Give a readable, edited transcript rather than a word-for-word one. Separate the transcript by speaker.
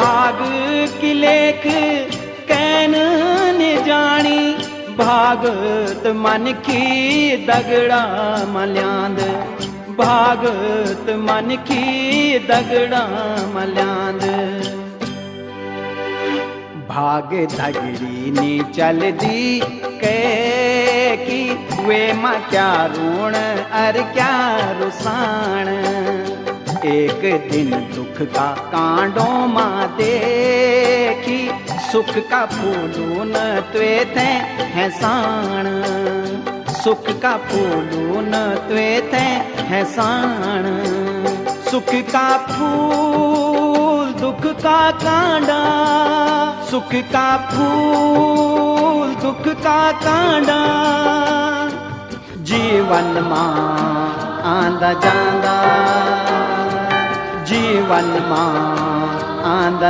Speaker 1: भाग की लेख कैन ने जानी, भागत मन की दगड़ा मल्यांद, भागत मन की दगड़ा मल्यांद। भाग धगड़ी नी चल दी कह की, वे माँ क्या रोण अर क्या रुसान। एक दिन दुख का कांडों माँ देखी, सुख का फूलून त्वे थे है साण, सुख का फूलून त्वे थे है साण। सुख का फूल दुख का कांडा, सुख का फूल दुख का कांडा, जीवन मां आंदा जांदा, जीवन मां आंदा